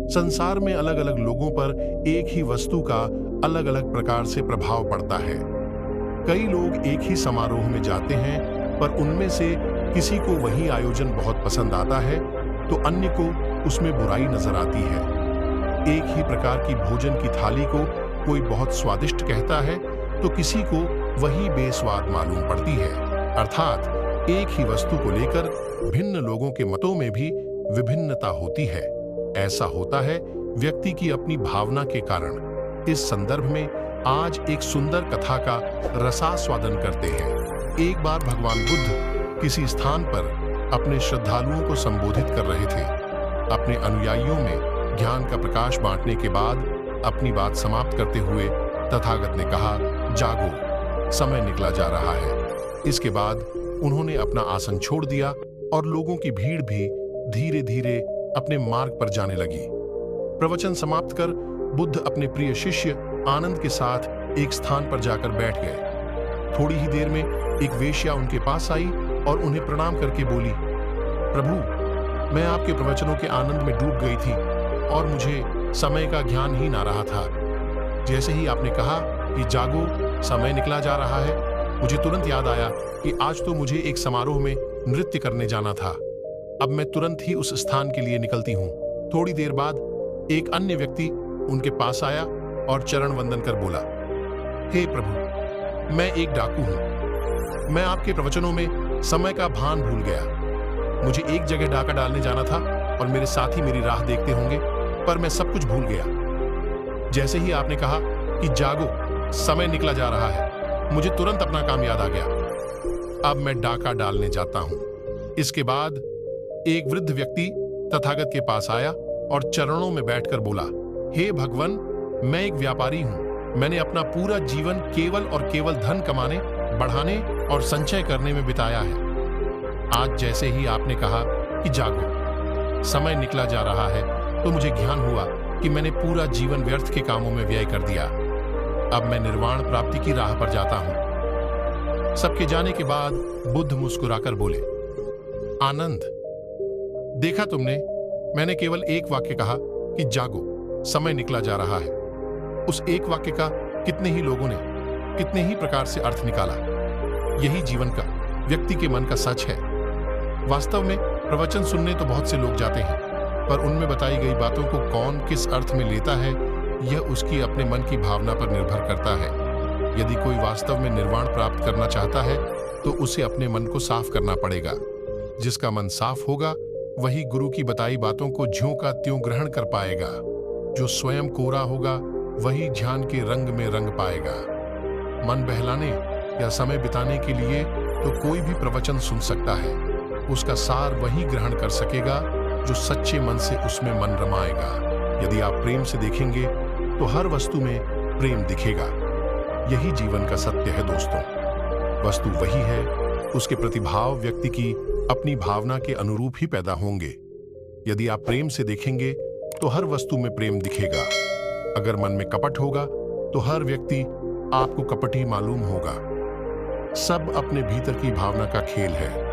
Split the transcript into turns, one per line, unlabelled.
संसार में अलग अलग लोगों पर एक ही वस्तु का अलग अलग प्रकार से प्रभाव पड़ता है। कई लोग एक ही समारोह में जाते हैं, पर उनमें से किसी को वही आयोजन बहुत पसंद आता है तो अन्य को उसमें बुराई नजर आती है। एक ही प्रकार की भोजन की थाली को कोई बहुत स्वादिष्ट कहता है तो किसी को वही बेस्वाद मालूम पड़ती है। अर्थात एक ही वस्तु को लेकर भिन्न लोगों के मतों में भी विभिन्नता होती है। ऐसा होता है व्यक्ति की अपनी भावना के कारण। इस संदर्भ में आज एक सुंदर कथा का रसास्वादन करते हैं। एक बार भगवान बुद्ध किसी स्थान पर अपने श्रद्धालुओं को संबोधित कर रहे थे। अपने अनुयायियों में ज्ञान का प्रकाश बांटने के बाद अपनी बात समाप्त करते हुए तथागत ने कहा, जागो, समय निकला जा रहा है। इसके बाद उन्होंने अपना आसन छोड़ दिया और लोगों की भीड़ भी धीरे धीरे अपने मार्ग पर जाने लगी। प्रवचन समाप्त कर बुद्ध अपने प्रिय शिष्य आनंद के साथ एक स्थान पर जाकर बैठ गए। थोड़ी ही देर में एक वेश्या उनके पास आई और उन्हें प्रणाम करके बोली, प्रभु, मैं आपके प्रवचनों के आनंद में डूब गई थी और मुझे समय का ज्ञान ही ना रहा था। जैसे ही आपने कहा कि जागो, समय निकला जा रहा है, मुझे तुरंत याद आया कि आज तो मुझे एक समारोह में नृत्य करने जाना था। अब मैं तुरंत ही उस स्थान के लिए निकलती हूँ। थोड़ी देर बाद एक अन्य व्यक्ति उनके पास आया और चरण वंदन कर बोला, हे प्रभु, मैं एक डाकू हूँ। मैं आपके प्रवचनों में समय का भान भूल गया। मुझे एक जगह डाका डालने जाना था और मेरे साथी मेरी राह देखते होंगे, पर मैं सब कुछ भूल गया। जैसे ही आपने कहा कि जागो, समय निकला जा रहा है, मुझे तुरंत अपना काम याद आ गया। अब मैं डाका डालने जाता हूं। इसके बाद एक वृद्ध व्यक्ति तथागत के पास आया और चरणों में बैठकर बोला, हे भगवान, मैं एक व्यापारी हूं। मैंने अपना पूरा जीवन केवल और केवल धन कमाने, बढ़ाने और संचय करने में बिताया है। आज जैसे ही आपने कहा कि जागो, समय निकला जा रहा है, तो मुझे ज्ञान हुआ कि मैंने पूरा जीवन व्यर्थ के कामों में व्यय कर दिया। अब मैं निर्वाण प्राप्ति की राह पर जाता हूं। सबके जाने के बाद बुद्ध मुस्कुराकर बोले, आनंद, देखा तुमने, मैंने केवल एक वाक्य कहा कि जागो, समय निकला जा रहा है। उस एक वाक्य का कितने ही लोगों ने कितने ही प्रकार से अर्थ निकाला। यही जीवन का, व्यक्ति के मन का सच है। वास्तव में प्रवचन सुनने तो बहुत से लोग जाते हैं, पर उनमें बताई गई बातों को कौन किस अर्थ में लेता है, यह उसकी अपने मन की भावना पर निर्भर करता है। यदि कोई वास्तव में निर्वाण प्राप्त करना चाहता है तो उसे अपने मन को साफ करना पड़ेगा। जिसका मन साफ होगा वही गुरु की बताई बातों को ज्यों का त्यों ग्रहण कर पाएगा। जो स्वयं कोरा होगा वही ध्यान के रंग में रंग पाएगा। मन बहलाने या समय बिताने के लिए तो कोई भी प्रवचन सुन सकता है। उसका सार वही ग्रहण कर सकेगा जो सच्चे मन से उसमें मन रमाएगा। यदि आप प्रेम से देखेंगे तो हर वस्तु में प्रेम दिखेगा। यही जीवन का सत्य है दोस्तों। वस्तु वही है, उसके प्रतिभाव व्यक्ति की अपनी भावना के अनुरूप ही पैदा होंगे। यदि आप प्रेम से देखेंगे तो हर वस्तु में प्रेम दिखेगा। अगर मन में कपट होगा तो हर व्यक्ति आपको कपटी मालूम होगा। सब अपने भीतर की भावना का खेल है।